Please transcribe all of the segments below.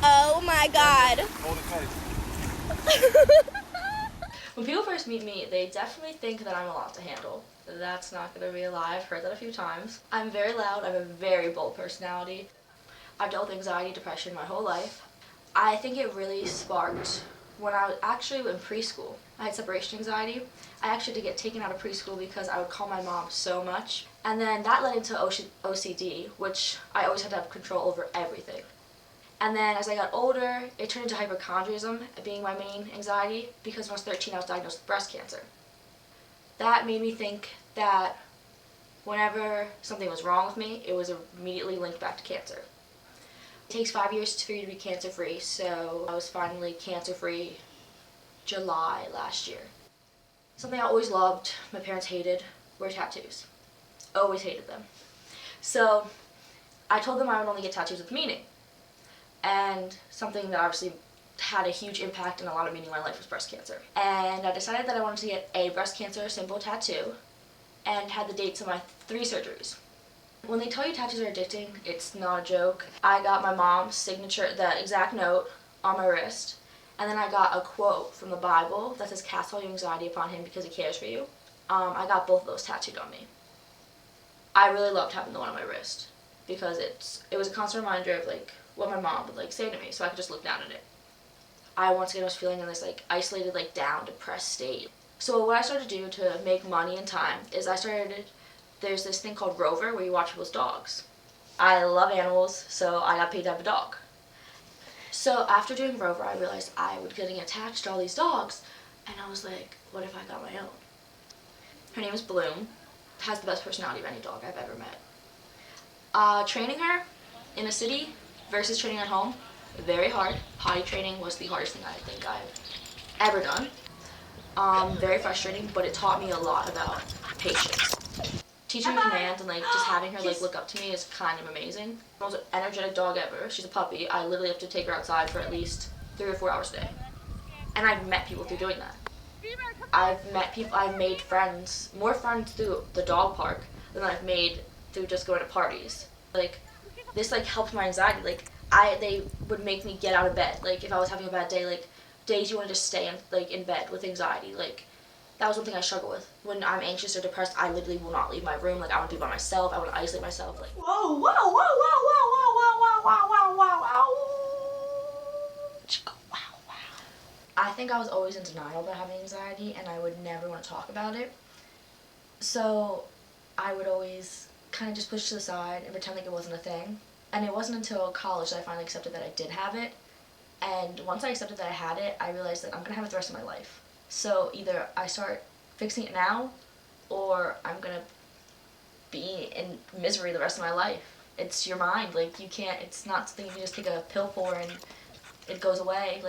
Oh my god. When people first meet me, they definitely think that I'm a lot to handle. That's not gonna be a lie. I've heard that a few times. I'm very loud. I have a very bold personality. I've dealt with anxiety, depression my whole life. I think it really sparked when I was actually in preschool. I had separation anxiety. I actually did get taken out of preschool because I would call my mom so much. And then that led into OCD, which I always had to have control over everything. And then as I got older, it turned into hypochondriacism being my main anxiety because when I was 13 I was diagnosed with breast cancer. That made me think that whenever something was wrong with me, it was immediately linked back to cancer. It takes 5 years for you to be cancer-free, so I was finally cancer-free July last year. Something I always loved, my parents hated, were tattoos. Always hated them. So I told them I would only get tattoos with meaning. And something that obviously had a huge impact and a lot of meaning in my life was breast cancer. And I decided that I wanted to get a breast cancer symbol tattoo and had the dates of my 3 surgeries. When they tell you tattoos are addicting, it's not a joke. I got my mom's signature, the exact note, on my wrist, and then I got a quote from the Bible that says, "Cast all your anxiety upon him because he cares for you." I got both of those tattooed on me. I really loved having the one on my wrist because it was a constant reminder of like what my mom would say to me, so I could just look down at it. I once again was feeling in this isolated, down, depressed state. So what I started to do to make money and time is there's this thing called Rover where you watch people's dogs. I love animals, so I got paid to have a dog. So after doing Rover, I realized I was getting attached to all these dogs, and I was like, what if I got my own? Her name is Gloom, has the best personality of any dog I've ever met. Training her in a city versus training at home, very hard. Potty training was the hardest thing I think I've ever done. Very frustrating, but it taught me a lot about patience. Teaching her commands and just having her look up to me is kind of amazing. The most energetic dog ever. She's a puppy. I literally have to take her outside for at least 3 or 4 hours a day. And I've met people through doing that. I've made friends, more friends through the dog park than I've made through just going to parties. This helped my anxiety. They would make me get out of bed. If I was having a bad day, days you want to just stay in bed with anxiety. That was one thing I struggle with. When I'm anxious or depressed, I literally will not leave my room. I want to be by myself. I want to isolate myself. Whoa, whoa, whoa, whoa, whoa, whoa, whoa, whoa, whoa, whoa, whoa. Wow, wow. I think I was always in denial about having anxiety, and I would never want to talk about it. So I would always kind of just push to the side and pretend like it wasn't a thing. And it wasn't until college that I finally accepted that I did have it. And once I accepted that I had it, I realized that I'm going to have it the rest of my life. So either I start fixing it now, or I'm going to be in misery the rest of my life. It's your mind. It's not something you can just take a pill for and it goes away.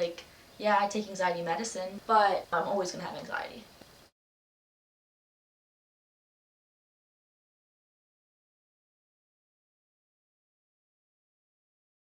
Yeah, I take anxiety medicine, but I'm always going to have anxiety.